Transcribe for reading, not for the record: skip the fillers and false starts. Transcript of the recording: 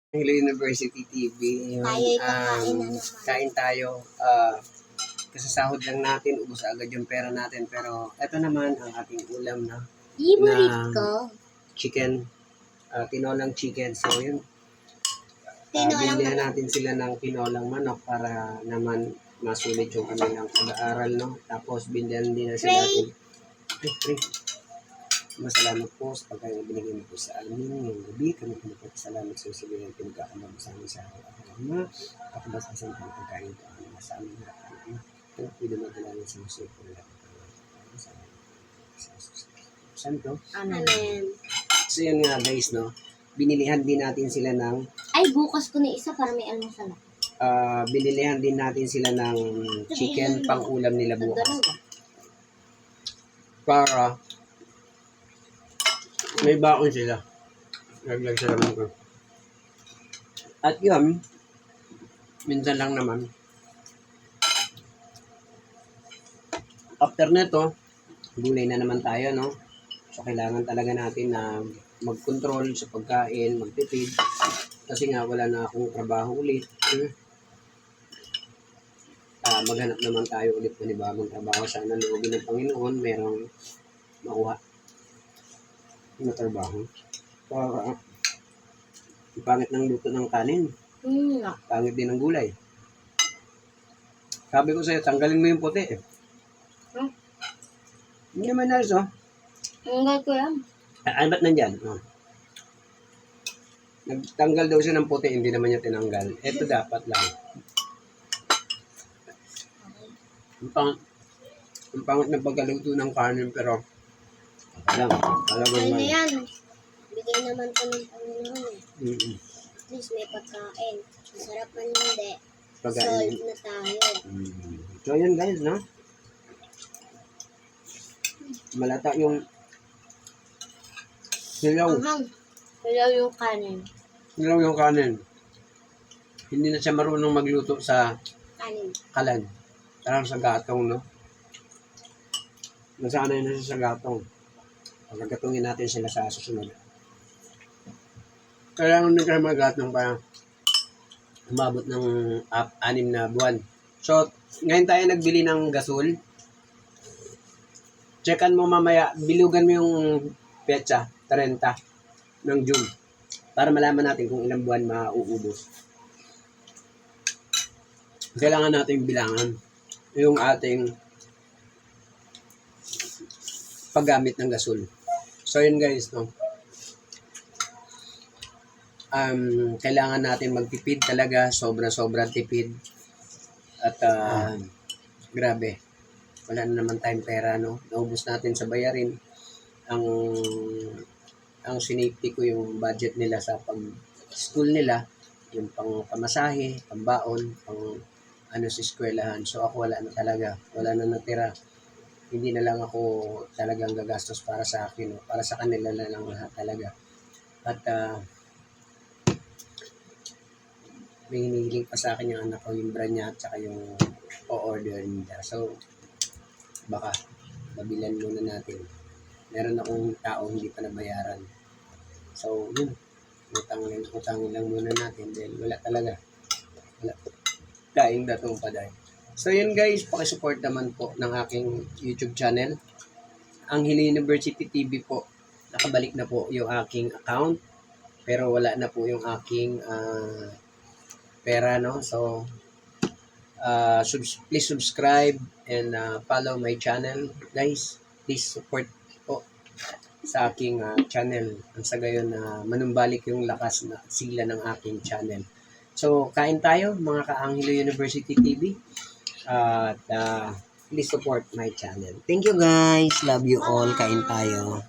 Hello University TV. Yun, Tayo'y kakain na naman. kain tayo. Kasasahod lang natin, ubos agad yung pera natin. Pero ito naman ang ating ulam na Favorite na ko. chicken. Tinolang chicken. So yun, Tinolang bilhin manok. natin sila ng tinolang manok para naman masulit yung kanilang pag-aaral, no? Tapos bilhin din na sila natin. Masalamat po sa pagkain na binigay mo po sa amin ngayong gabi. Kami pinagpapasalamat sa sabihin ng pinag-aalam sa amin sa araw-araw. Kapabasasan po ang pagkain ito ang sa amin na amin. Ito, pinamagalangin sa muso po nila. Santo. Amen. So yun nga guys, no? Binilihan din natin sila ng Ay, bukas ko na isa para may almusal ako. binilihan din natin sila ng chicken pang ulam nila bukas. Dalawa. Para may baon sila. Naglag sila ng ko. At yun, minsan lang naman. After nito, gulay na naman tayo, no? So, kailangan talaga natin na mag-control sa pagkain, magtipid. Kasi nga, wala na akong trabaho ulit. Maghanap naman tayo ulit ng ibang trabaho. Sana loobin ng Panginoon, merong makuha na trabaho. Para pangit ng luto ng kanin. Pangit din ng gulay. Sabi ko sa'yo, tanggalin mo yung puti eh. Hindi naman nalis, oh. Tanggal ko yan. Ay, ba't nandyan? Oh. Nagtanggal daw siya ng puti, hindi naman niya tinanggal. Ito dapat lang. Ang pangit ng pagkaluto ng kanin, pero alam, Ay na man. yan. Bigay naman ko ng Panginoon eh. Mm-mm. At least may pagkain. Masarap man hindi. Pagkain. Solve na tayo. So, yun guys, no? Malata yung hilaw. Hilaw yung kanin. Hilaw yung kanin. Hindi na siya marunong magluto sa Kanin. kalan. Parang sa gatong, no? Nasanay na siya sa gatong. Pagkagatungin natin sila sa susunod. Kailangan din kayo magatong para umabot ng 6 na buwan. So, ngayon tayo nagbili ng gasol. Checkan mo mamaya, bilugan mo yung petsa, 30 ng June. Para malaman natin kung ilang buwan mauubos. Kailangan natin bilangan yung ating paggamit ng gasol. So yun guys, no? Kailangan natin magtipid talaga, sobra-sobra tipid. At grabe, wala na naman tayong pera, no? Naubos natin sa bayarin. Ang sinipti ko yung budget nila sa pag-school nila, yung pang pamasahe, pambaon, pang ano sa eskwelahan. So ako wala na talaga, wala na natira. Hindi na lang ako talagang gagastos para sa akin, no? Para sa kanila na lang lahat talaga. At may hinihiling pa sa akin yung anak ko, yung brand niya at saka yung o-order nila. So, baka mabilan muna natin. Meron akong tao hindi pa nabayaran. So, yun. Utangin lang muna natin dahil wala talaga. Wala. Daing datong paday. So, yun guys, pakisupport naman po ng aking YouTube channel. Ang Hili University TV po, nakabalik na po yung aking account. Pero wala na po yung aking pera, no? So, please subscribe and follow my channel. Guys, please support po sa aking channel. Ang sa gayon na manumbalik yung lakas na sigla ng aking channel. So, kain tayo mga ka-Anghelo University TV. At please support my channel. Thank you guys. Love you all. Kain tayo.